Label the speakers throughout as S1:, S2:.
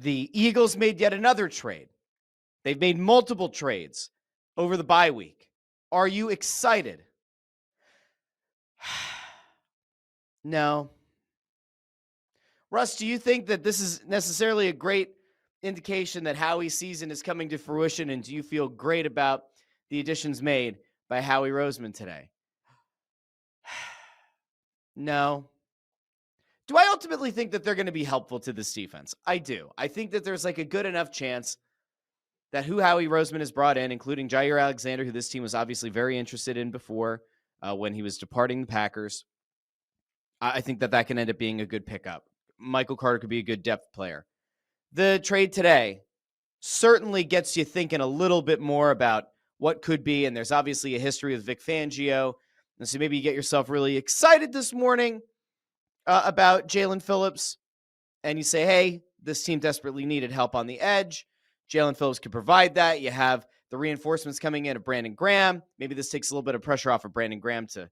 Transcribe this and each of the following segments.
S1: The Eagles made yet another trade. They've made multiple trades over the bye week. Are you excited? No. Russ, do you think that this is necessarily a great indication that Howie's season is coming to fruition, and do you feel great about the additions made by Howie Roseman today? No. Do I ultimately think that they're going to be helpful to this defense? I do. I think that there's like a good enough chance that who Howie Roseman has brought in, including Jaire Alexander, who this team was obviously very interested in before when he was departing the Packers, I think that that can end up being a good pickup. Michael Carter could be a good depth player. The trade today certainly gets you thinking a little bit more about what could be, and there's obviously a history with Vic Fangio, and so maybe you get yourself really excited this morning about Jaelan Phillips, and you say, hey, this team desperately needed help on the edge. Jaelan Phillips could provide that. You have the reinforcements coming in of Brandon Graham. Maybe this takes a little bit of pressure off of Brandon Graham to,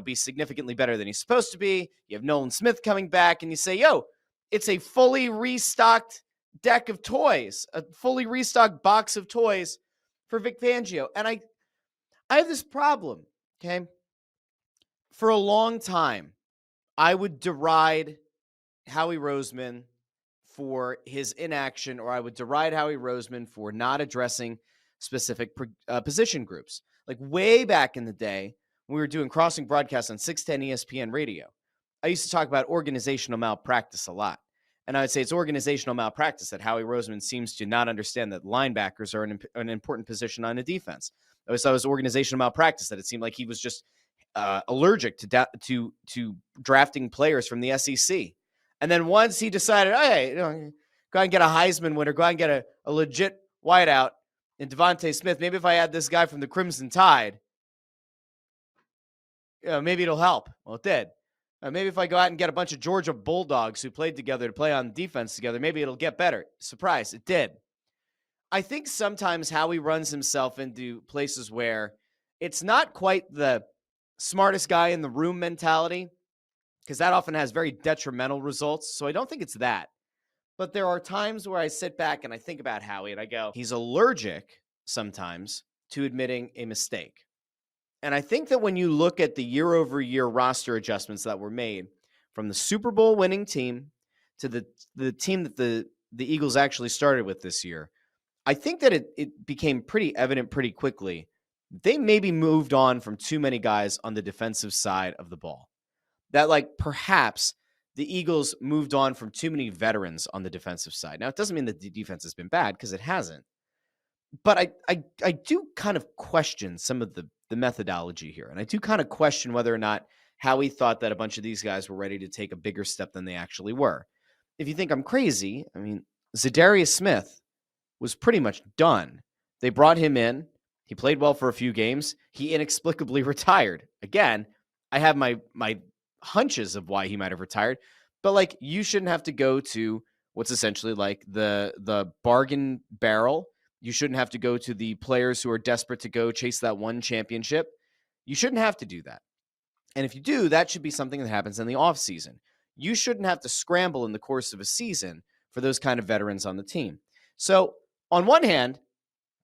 S1: be significantly better than he's supposed to be. You have Nolan Smith coming back, and you say, yo, it's a fully restocked deck of toys, a fully restocked box of toys for Vic Fangio. And I have this problem, okay? For a long time, I would deride Howie Roseman for his inaction, or I would deride Howie Roseman for not addressing specific position groups. Like way back in the day, when we were doing crossing broadcasts on 610 ESPN radio, I used to talk about organizational malpractice a lot. And I would say it's organizational malpractice that Howie Roseman seems to not understand that linebackers are an important position on a defense. I always thought it was organizational malpractice that it seemed like he was just allergic to drafting players from the SEC. And then once he decided, hey, go out and get a Heisman winner, go out and get a legit wideout in Devontae Smith. Maybe if I add this guy from the Crimson Tide, maybe it'll help. Well, it did. Maybe if I go out and get a bunch of Georgia Bulldogs who played together to play on defense together, maybe it'll get better. Surprise, it did. I think sometimes Howie runs himself into places where it's not quite the smartest guy in the room mentality, because that often has very detrimental results. So I don't think it's that. But there are times where I sit back and I think about Howie and I go, he's allergic sometimes to admitting a mistake. And I think that when you look at the year-over-year roster adjustments that were made from the Super Bowl winning team to the team that the Eagles actually started with this year, I think that it became pretty evident pretty quickly. They maybe moved on from too many guys on the defensive side of the ball. That perhaps the Eagles moved on from too many veterans on the defensive side. Now, it doesn't mean that the defense has been bad, because it hasn't. But I do kind of question some of the methodology here. And I do kind of question whether or not Howie thought that a bunch of these guys were ready to take a bigger step than they actually were. If you think I'm crazy, I mean, Zadarius Smith was pretty much done. They brought him in. He played well for a few games. He inexplicably retired. Again, I have my hunches of why he might have retired, but you shouldn't have to go to what's essentially like the bargain barrel. You shouldn't have to go to the players who are desperate to go chase that one championship. You shouldn't have to do that. And if you do, that should be something that happens in the offseason. You shouldn't have to scramble in the course of a season for those kind of veterans on the team. So on one hand,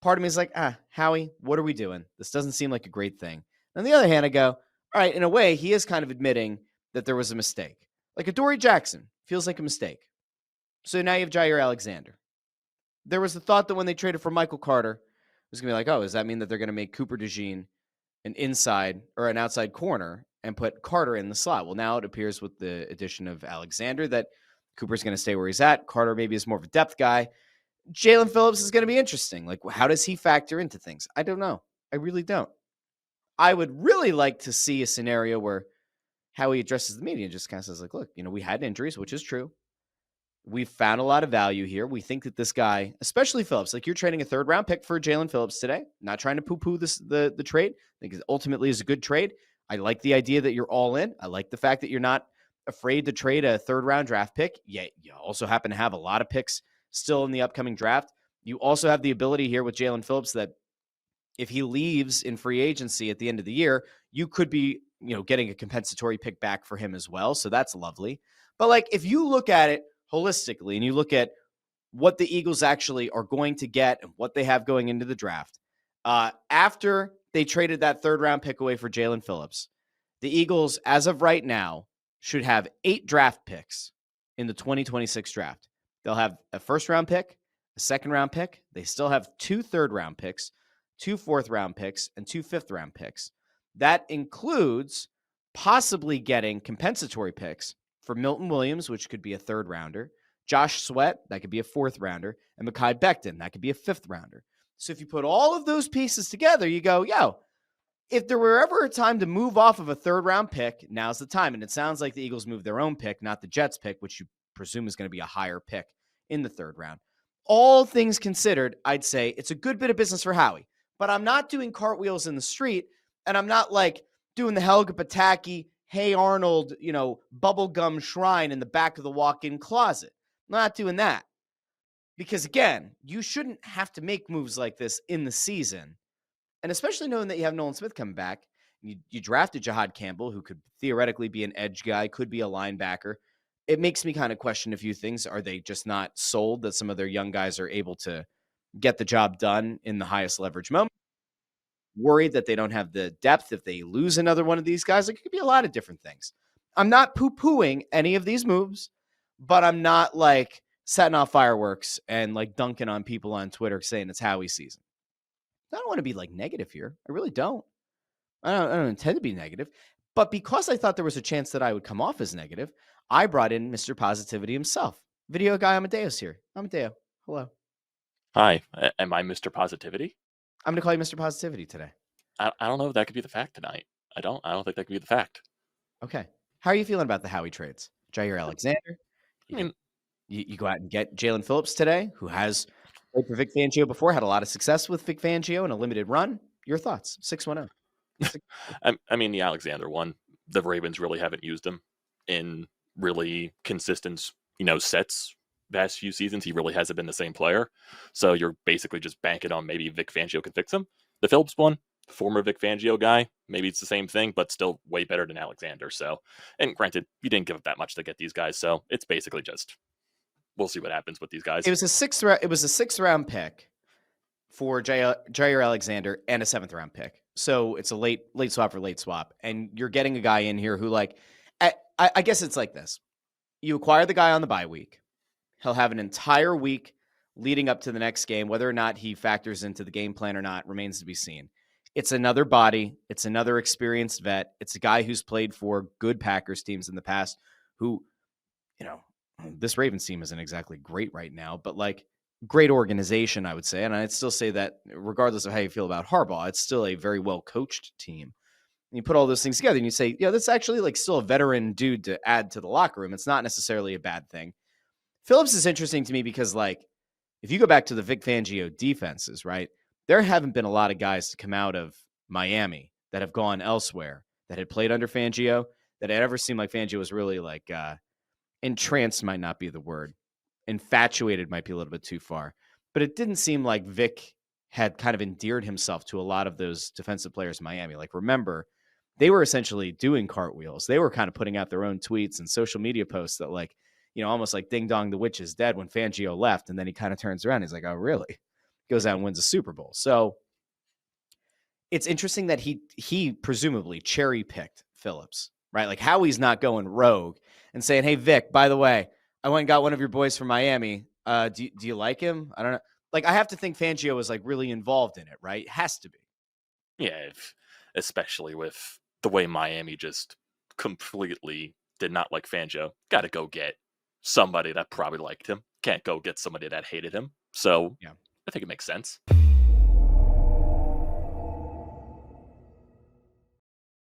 S1: part of me is like, Howie, what are we doing? This doesn't seem like a great thing. On the other hand, I go, all right, in a way, he is kind of admitting that there was a mistake. Like a Dory Jackson feels like a mistake. So now you have Jaire Alexander. There was the thought that when they traded for Michael Carter, it was going to be like, oh, does that mean that they're going to make Cooper DeJean an inside or an outside corner and put Carter in the slot? Well, now it appears with the addition of Alexander that Cooper's going to stay where he's at. Carter maybe is more of a depth guy. Jaelan Phillips is going to be interesting. How does he factor into things? I don't know. I really don't. I would really like to see a scenario where Howie addresses the media and just kind of says, look, we had injuries, which is true. We've found a lot of value here. We think that this guy, especially Phillips, you're trading a third-round pick for Jaelan Phillips today. Not trying to poo-poo the trade. I think it ultimately is a good trade. I like the idea that you're all in. I like the fact that you're not afraid to trade a third-round draft pick. Yet you also happen to have a lot of picks still in the upcoming draft. You also have the ability here with Jaelan Phillips that if he leaves in free agency at the end of the year, you could be, getting a compensatory pick back for him as well. So that's lovely. But if you look at it holistically and you look at what the Eagles actually are going to get and what they have going into the draft. After they traded that third-round pick away for Jaelan Phillips, the Eagles, as of right now, should have 8 draft picks in the 2026 draft. They'll have a first-round pick, a second-round pick. They still have 2 third-round picks, 2 fourth-round picks, and 2 fifth-round picks. That includes possibly getting compensatory picks for Milton Williams, which could be a third-rounder, Josh Sweat, that could be a fourth-rounder, and Mekhi Becton, that could be a fifth-rounder. So if you put all of those pieces together, you go, if there were ever a time to move off of a third-round pick, now's the time. And it sounds like the Eagles moved their own pick, not the Jets' pick, which you presume is going to be a higher pick in the third round. All things considered, I'd say it's a good bit of business for Howie. But I'm not doing cartwheels in the street, and I'm not like doing the Helga Pataki, Hey Arnold, bubblegum shrine in the back of the walk-in closet. I'm not doing that. Because again, you shouldn't have to make moves like this in the season. And especially knowing that you have Nolan Smith coming back, you drafted Jahad Campbell, who could theoretically be an edge guy, could be a linebacker. It makes me kind of question a few things. Are they just not sold that some of their young guys are able to get the job done in the highest leverage moment? Worried that they don't have the depth if they lose another one of these guys? It could be a lot of different things. I'm not poo-pooing any of these moves, but I'm not like setting off fireworks and like dunking on people on Twitter saying it's Howie season. I don't want to be like negative here. I really don't. I don't intend to be negative. But because I thought there was a chance that I would come off as negative, I brought in Mr. Positivity himself. Video guy Amadeus here. Amadeo, hello.
S2: Hi, am I Mr. Positivity?
S1: I'm going to call you Mr. Positivity today.
S2: I don't know if that could be the fact tonight. I don't think that could be the fact.
S1: Okay. How are you feeling about the Howie trades? Jaire Alexander. You go out and get Jaelan Phillips today, who has played for Vic Fangio before, had a lot of success with Vic Fangio in a limited run. Your thoughts? 610.
S2: I mean, the Alexander one, the Ravens really haven't used him in really consistent, sets past few seasons. He really hasn't been the same player. So you're basically just banking on maybe Vic Fangio can fix him. The Phillips one, former Vic Fangio guy, maybe it's the same thing, but still way better than Alexander. So, and granted, you didn't give up that much to get these guys. So it's basically just, we'll see what happens with these guys.
S1: It was a sixth round pick for Jaire Alexander and a 7th round pick. So it's a late swap for late swap. And you're getting a guy in here who I guess it's like this. You acquire the guy on the bye week. He'll have an entire week leading up to the next game. Whether or not he factors into the game plan or not remains to be seen. It's another body. It's another experienced vet. It's a guy who's played for good Packers teams in the past who, this Ravens team isn't exactly great right now, but like great organization, I would say. And I'd still say that regardless of how you feel about Harbaugh, it's still a very well-coached team. And you put all those things together and you say, that's actually like still a veteran dude to add to the locker room. It's not necessarily a bad thing. Phillips is interesting to me because like, if you go back to the Vic Fangio defenses, right, there haven't been a lot of guys to come out of Miami that have gone elsewhere that had played under Fangio that had ever seemed like Fangio was really like, entranced might not be the word. Infatuated might be a little bit too far. But it didn't seem like Vic had kind of endeared himself to a lot of those defensive players in Miami. Like, remember, they were essentially doing cartwheels. They were kind of putting out their own tweets and social media posts that like, almost like ding dong, the witch is dead when Fangio left. And then he kind of turns around. He's like, oh, really? Goes out and wins a Super Bowl. So it's interesting that he presumably cherry-picked Phillips, right? Like Howie's not going rogue and saying, hey, Vic, by the way, I went and got one of your boys from Miami. Do you like him? I don't know. Like, I have to think Fangio was like really involved in it, right? It has to be.
S2: Yeah, especially with the way Miami just completely did not like Fangio. Got to go get somebody that probably liked him. Can't go get somebody that hated him. So yeah, I think it makes sense.